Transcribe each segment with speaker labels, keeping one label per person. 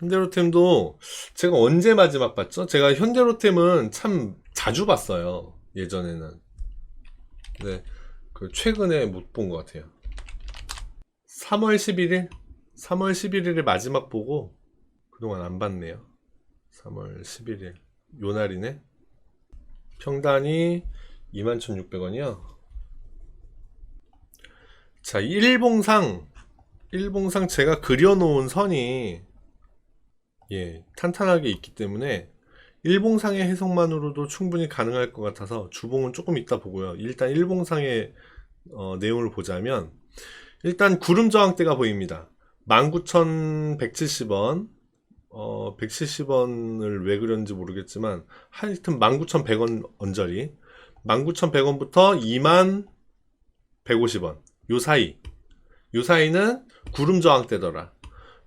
Speaker 1: 현대로템도 제가 언제 마지막 봤죠? 제가 현대로템은 참 자주 봤어요. 예전에는. 네, 그 최근에 못 본 것 같아요. 3월 11일? 3월 11일에 마지막 보고 그동안 안 봤네요. 3월 11일. 요 날이네. 평단이 21,600원이요. 자, 일봉상 제가 그려놓은 선이 탄탄하게 있기 때문에 일봉상의 해석만으로도 충분히 가능할 것 같아서 주봉은 조금 이따 보고요. 일단 일봉상의 내용을 보자면 일단 구름 저항대가 보입니다. 19,170원 170원을 왜 그런지 모르겠지만 하여튼 19,100원 언저리 19,100원부터 21,150원 요 사이는 구름 저항대더라.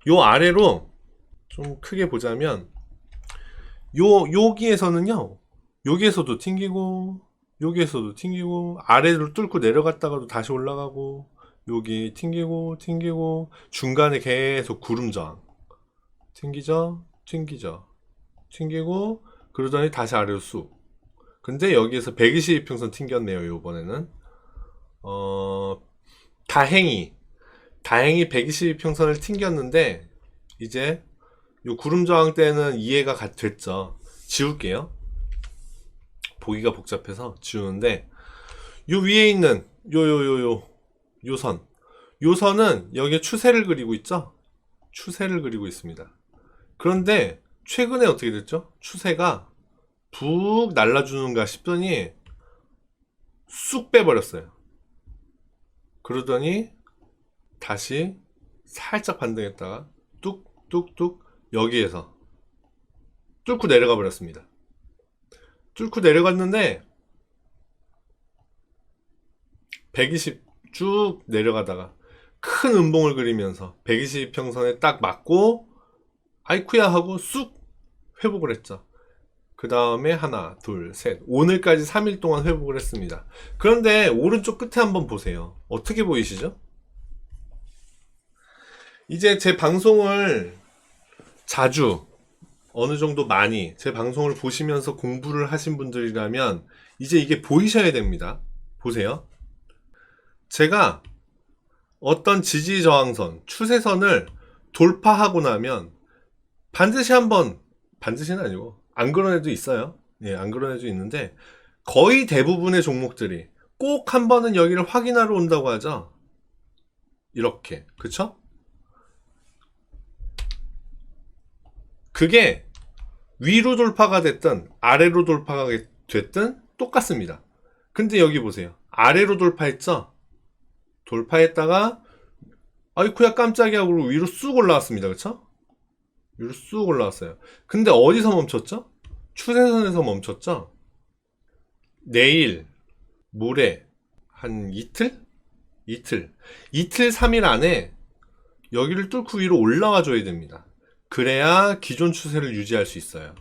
Speaker 1: 요 아래로 좀 크게 보자면 여기에서는요, 여기에서도 튕기고 여기에서도 튕기고 아래로 뚫고 내려갔다가도 다시 올라가고 여기 튕기고 중간에 계속 구름 저항 튕기죠 튕기고 그러더니 다시 아래로 쑥. 근데 여기에서 122평선 튕겼네요. 요번에는 다행히 122평선을 튕겼는데 이제 요 구름 저항 때는 이해가 됐죠. 지울게요. 보기가 복잡해서 지우는데 요 위에 있는 요 선은 여기에 추세를 그리고 있죠. 추세를 그리고 있습니다. 그런데 최근에 어떻게 됐죠? 추세가 푹 날라주는가 싶더니 쑥 빼버렸어요. 그러더니 다시 살짝 반등했다가 뚝뚝뚝 여기에서 뚫고 내려가 버렸습니다. 뚫고 내려갔는데 120 쭉 내려가다가 큰 음봉을 그리면서 120평선에 딱 맞고 아이쿠야 하고 쑥 회복을 했죠. 그 다음에 하나 둘 셋 오늘까지 3일 동안 회복을 했습니다. 그런데 오른쪽 끝에 한번 보세요. 어떻게 보이시죠? 이제 제 방송을 자주 어느 정도 많이 제 방송을 보시면서 공부를 하신 분들이라면 이제 이게 보이셔야 됩니다. 보세요. 제가 어떤 지지 저항선, 추세선을 돌파하고 나면 반드시 한번, 반드시는 아니고 안 그런 애도 있어요. 안 그런 애도 있는데 거의 대부분의 종목들이 꼭 한 번은 여기를 확인하러 온다고 하죠. 이렇게, 그쵸? 그게 위로 돌파가 됐든 아래로 돌파가 됐든 똑같습니다. 근데 여기 보세요. 아래로 돌파했죠? 돌파했다가 아이쿠야 깜짝이야 그러고 위로 쑥 올라왔습니다. 그쵸? 위로 쑥 올라왔어요. 근데 어디서 멈췄죠? 추세선에서 멈췄죠? 내일, 모레, 한 이틀? 이틀 3일 안에 여기를 뚫고 위로 올라와 줘야 됩니다. 그래야 기존 추세를 유지할 수 있어요.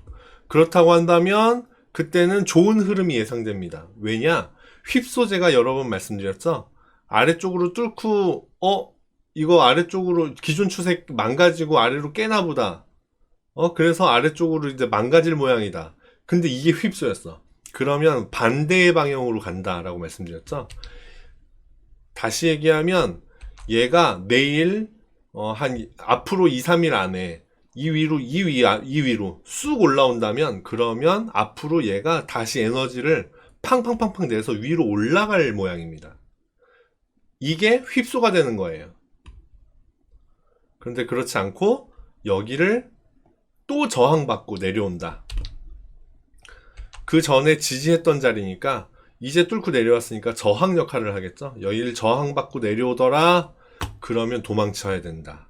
Speaker 1: 그렇다고 한다면 그때는 좋은 흐름이 예상됩니다. 왜냐? 휩소제가 여러 번 말씀드렸죠? 아래쪽으로 뚫고 이거 아래쪽으로 기존 추세 망가지고 아래로 깨나보다. 그래서 아래쪽으로 이제 망가질 모양이다. 근데 이게 휩소였어. 그러면 반대의 방향으로 간다라고 말씀드렸죠? 다시 얘기하면 얘가 내일 한 앞으로 2, 3일 안에 이 위로 쑥 올라온다면 그러면 앞으로 얘가 다시 에너지를 팡팡팡팡 내서 위로 올라갈 모양입니다. 이게 휩소가 되는 거예요. 그런데 그렇지 않고 여기를 또 저항받고 내려온다. 그 전에 지지했던 자리니까 이제 뚫고 내려왔으니까 저항 역할을 하겠죠. 여기를 저항받고 내려오더라. 그러면 도망쳐야 된다.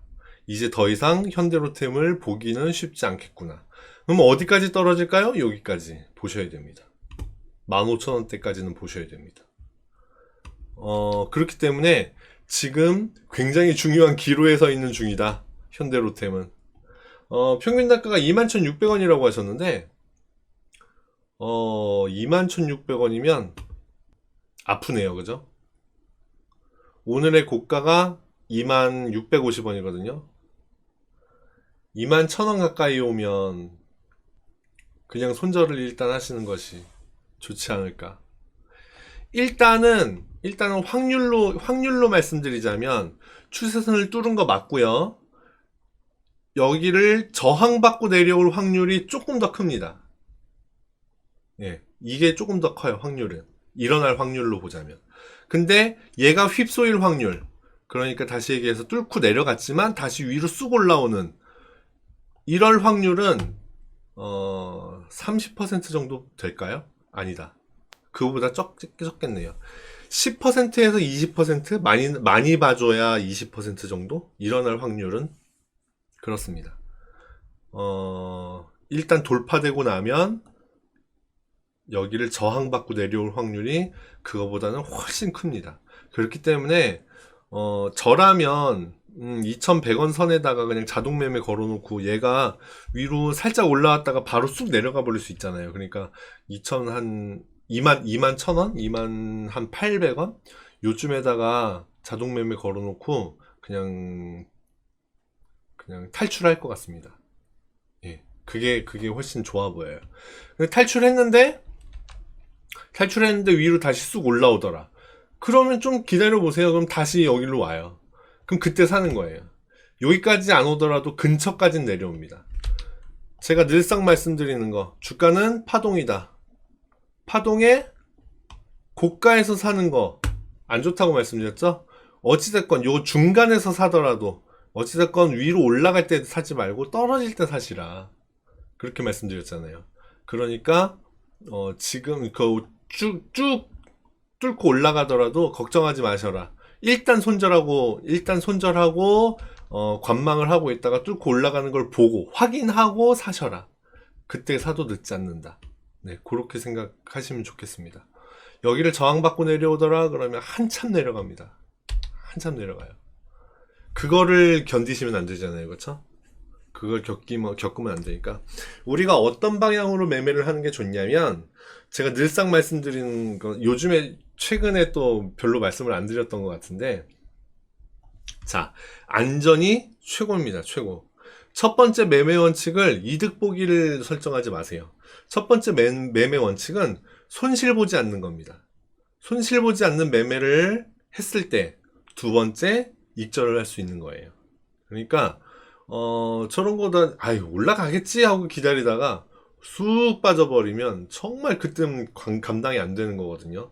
Speaker 1: 이제 더 이상 현대로템을 보기는 쉽지 않겠구나. 그럼 어디까지 떨어질까요? 여기까지 보셔야 됩니다. 15,000원대까지는 보셔야 됩니다. 그렇기 때문에 지금 굉장히 중요한 기로에 서 있는 중이다. 현대로템은. 평균 단가가 21,600원이라고 하셨는데 21,600원이면 아프네요. 그죠? 오늘의 고가가 2650원이거든요. 21,000원 가까이 오면 그냥 손절을 일단 하시는 것이 좋지 않을까. 일단은 확률로 말씀드리자면 추세선을 뚫은 거 맞고요. 여기를 저항받고 내려올 확률이 조금 더 큽니다. 예, 이게 조금 더 커요, 확률은. 일어날 확률로 보자면. 근데 얘가 휩소일 확률, 그러니까 다시 얘기해서 뚫고 내려갔지만 다시 위로 쑥 올라오는 이럴 확률은 30% 정도 될까요? 아니다. 그거보다 적겠네요. 10%에서 20%? 많이 봐줘야 20% 정도? 일어날 확률은 그렇습니다. 일단 돌파되고 나면 여기를 저항받고 내려올 확률이 그거보다는 훨씬 큽니다. 그렇기 때문에 저라면 2,100원 선에다가 그냥 자동 매매 걸어놓고 얘가 위로 살짝 올라왔다가 바로 쑥 내려가 버릴 수 있잖아요. 그러니까 2천 한 2만 1,000원? 2만 한 800원? 요쯤에다가 자동 매매 걸어놓고 그냥 탈출할 것 같습니다. 예. 그게 훨씬 좋아 보여요. 근데 탈출했는데 위로 다시 쑥 올라오더라. 그러면 좀 기다려 보세요. 그럼 다시 여기로 와요. 그럼 그때 사는 거예요. 여기까지 안 오더라도 근처까지는 내려옵니다. 제가 늘상 말씀드리는 거, 주가는 파동이다. 파동에 고가에서 사는 거 안 좋다고 말씀드렸죠? 어찌됐건 요 중간에서 사더라도 어찌됐건 위로 올라갈 때 사지 말고 떨어질 때 사시라. 그렇게 말씀드렸잖아요. 그러니까 지금 쭉 뚫고 올라가더라도 걱정하지 마셔라. 일단 손절하고 관망을 하고 있다가 뚫고 올라가는 걸 보고 확인하고 사셔라. 그때 사도 늦지 않는다. 네, 그렇게 생각하시면 좋겠습니다. 여기를 저항받고 내려오더라 그러면 한참 내려갑니다. 한참 내려가요. 그거를 견디시면 안 되잖아요. 그렇죠? 그걸 겪으면 안 되니까. 우리가 어떤 방향으로 매매를 하는 게 좋냐면, 제가 늘상 말씀드리는 거, 요즘에 최근에 또 별로 말씀을 안 드렸던 것 같은데, 자, 안전이 최고입니다. 최고. 첫 번째 매매 원칙을 이득 보기를 설정하지 마세요. 첫 번째 매매 원칙은 손실 보지 않는 겁니다. 손실 보지 않는 매매를 했을 때 두 번째 익절을 할 수 있는 거예요. 그러니까 저런 거다 올라가겠지 하고 기다리다가 쑥 빠져버리면 정말 그때는 감당이 안 되는 거거든요.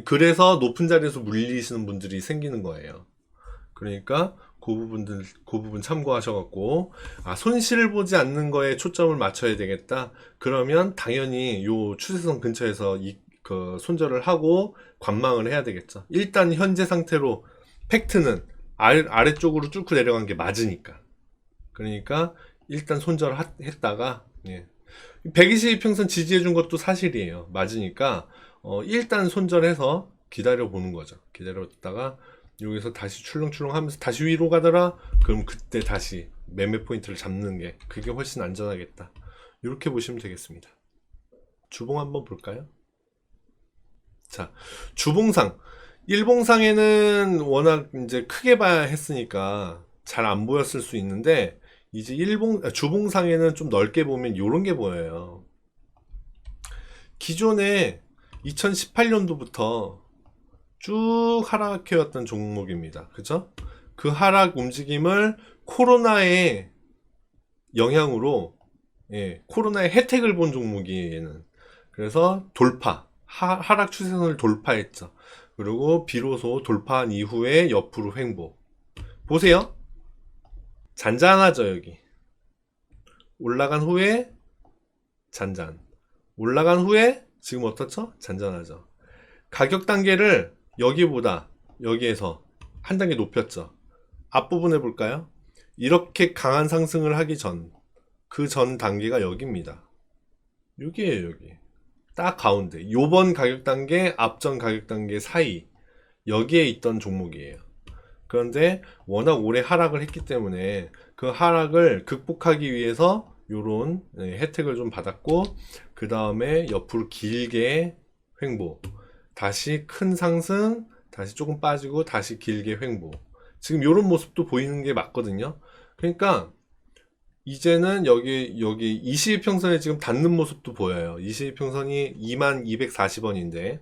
Speaker 1: 그래서 높은 자리에서 물리시는 분들이 생기는 거예요. 그러니까 그 부분 참고하셔갖고 손실을 보지 않는 거에 초점을 맞춰야 되겠다. 그러면 당연히 요 추세선 근처에서 손절을 하고 관망을 해야 되겠죠. 일단 현재 상태로 팩트는 아래쪽으로 뚫고 내려간 게 맞으니까. 그러니까 일단 손절했다가 120평선 지지해준 것도 사실이에요. 맞으니까 일단 손절해서 기다려보는 거죠. 기다렸다가 여기서 다시 출렁출렁 하면서 다시 위로 가더라? 그럼 그때 다시 매매 포인트를 잡는 게 그게 훨씬 안전하겠다. 이렇게 보시면 되겠습니다. 주봉 한번 볼까요? 자, 주봉상. 일봉상에는 워낙 이제 크게 봐야 했으니까 잘 안 보였을 수 있는데, 이제 주봉상에는 좀 넓게 보면 이런 게 보여요. 기존에 2018년도부터 쭉 하락해왔던 종목입니다. 그죠? 그 하락 움직임을 코로나의 영향으로, 코로나의 혜택을 본 종목이 얘는. 그래서 하락 추세선을 돌파했죠. 그리고 비로소 돌파한 이후에 옆으로 횡보. 보세요. 잔잔하죠, 여기. 올라간 후에 잔잔. 올라간 후에 지금 어떻죠? 잔잔하죠. 가격 단계를 여기에서 한 단계 높였죠. 앞부분 해볼까요? 이렇게 강한 상승을 하기 전, 그 전 단계가 여기입니다. 여기에요, 여기. 딱 가운데. 요번 가격 단계, 앞전 가격 단계 사이. 여기에 있던 종목이에요. 그런데 워낙 오래 하락을 했기 때문에 그 하락을 극복하기 위해서 요런 혜택을 좀 받았고, 그 다음에 옆으로 길게 횡보. 다시 큰 상승, 다시 조금 빠지고 다시 길게 횡보. 지금 이런 모습도 보이는 게 맞거든요. 그러니까 이제는 여기 22평선에 지금 닿는 모습도 보여요. 22평선이 2240원인데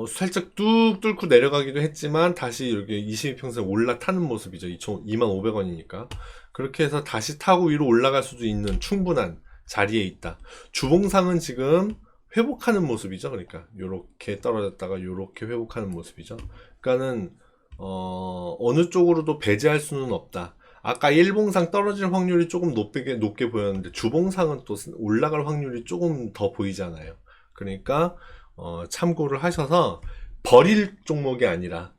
Speaker 1: 살짝 뚝 뚫고 내려가기도 했지만 다시 여기 22평선에 올라타는 모습이죠. 2500원이니까. 그렇게 해서 다시 타고 위로 올라갈 수도 있는 충분한 자리에 있다. 주봉상은 지금 회복하는 모습이죠. 그러니까 요렇게 떨어졌다가 요렇게 회복하는 모습이죠. 그러니까는 어느 쪽으로도 배제할 수는 없다. 아까 일봉상 떨어질 확률이 조금 높게 보였는데 주봉상은 또 올라갈 확률이 조금 더 보이잖아요. 그러니까 참고를 하셔서 버릴 종목이 아니라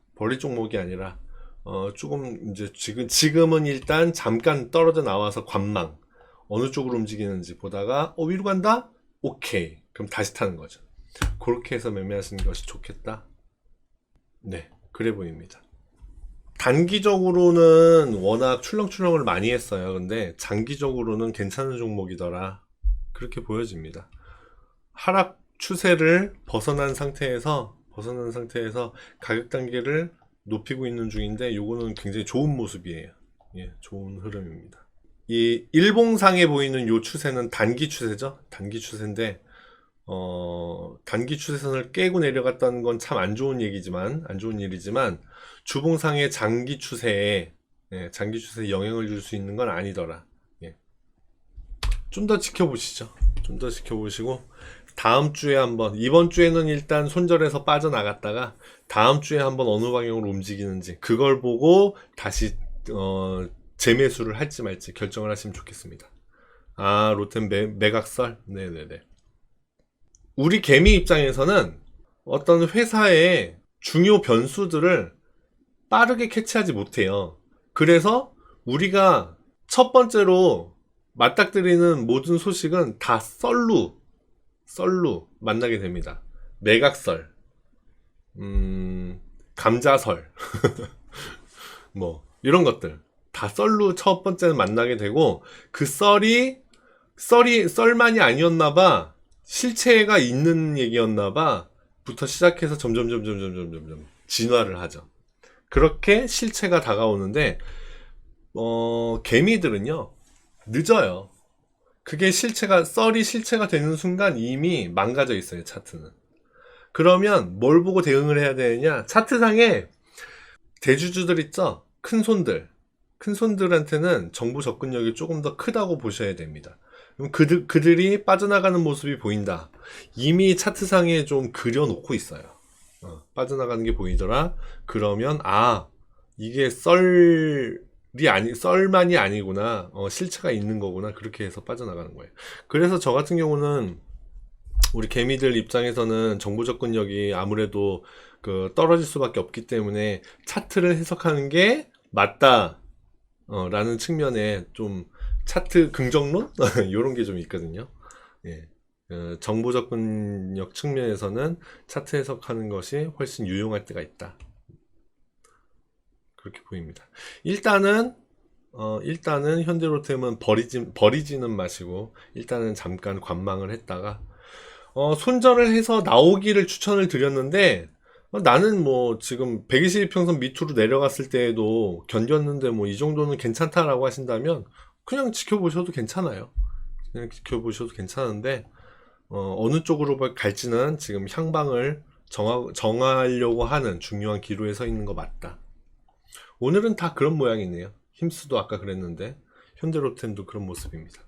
Speaker 1: 조금 이제 지금은 일단 잠깐 떨어져 나와서 관망 어느 쪽으로 움직이는지 보다가 위로 간다? 오케이. 그럼 다시 타는 거죠. 그렇게 해서 매매하시는 것이 좋겠다. 네, 그래 보입니다. 단기적으로는 워낙 출렁출렁을 많이 했어요. 근데 장기적으로는 괜찮은 종목이더라. 그렇게 보여집니다. 하락 추세를 벗어난 상태에서 가격 단계를 높이고 있는 중인데 요거는 굉장히 좋은 모습이에요. 예, 좋은 흐름입니다. 이 일봉상에 보이는 요 추세는 단기 추세죠. 단기 추세인데 단기 추세선을 깨고 내려갔다는 건 참 안 좋은 일이지만 주봉상의 장기 추세에 영향을 줄 수 있는 건 아니더라. 예. 좀 더 지켜보시죠. 좀 더 지켜보시고 다음 주에 한번, 이번 주에는 일단 손절해서 빠져나갔다가 다음 주에 한번 어느 방향으로 움직이는지 그걸 보고 다시 재매수를 할지 말지 결정을 하시면 좋겠습니다. 아, 롯데 매각설? 네네네. 우리 개미 입장에서는 어떤 회사의 중요 변수들을 빠르게 캐치하지 못해요. 그래서 우리가 첫 번째로 맞닥뜨리는 모든 소식은 다 썰로 만나게 됩니다. 매각설, 감자설, 뭐 이런 것들 다 썰로 첫 번째는 만나게 되고 그 썰만이 아니었나봐, 실체가 있는 얘기였나봐 부터 시작해서 점점 진화를 하죠. 그렇게 실체가 다가오는데 개미들은요 늦어요. 그게 썰이 실체가 되는 순간 이미 망가져 있어요, 차트는. 그러면 뭘 보고 대응을 해야 되느냐? 차트상에 대주주들 있죠? 큰 손들한테는 정보 접근력이 조금 더 크다고 보셔야 됩니다. 그럼 그들이 빠져나가는 모습이 보인다. 이미 차트상에 좀 그려놓고 있어요. 빠져나가는 게 보이더라. 그러면 이게 썰만이 아니구나. 실체가 있는 거구나. 그렇게 해서 빠져나가는 거예요. 그래서 저 같은 경우는 우리 개미들 입장에서는 정보 접근력이 아무래도 떨어질 수밖에 없기 때문에 차트를 해석하는 게 맞다. 라는 측면에 좀 차트 긍정론? 이런 게 좀 있거든요. 예. 정보 접근력 측면에서는 차트 해석하는 것이 훨씬 유용할 때가 있다. 그렇게 보입니다. 일단은 현대로템은 버리지는 마시고 일단은 잠깐 관망을 했다가 손절을 해서 나오기를 추천을 드렸는데 나는 뭐 지금 122평선 밑으로 내려갔을 때에도 견뎠는데 뭐 이 정도는 괜찮다라고 하신다면 그냥 지켜보셔도 괜찮아요. 그냥 지켜보셔도 괜찮은데 어느 쪽으로 갈지는 지금 향방을 정하려고 하는 중요한 기로에 서 있는 거 맞다. 오늘은 다 그런 모양이네요. 힘스도 아까 그랬는데 현대로템도 그런 모습입니다.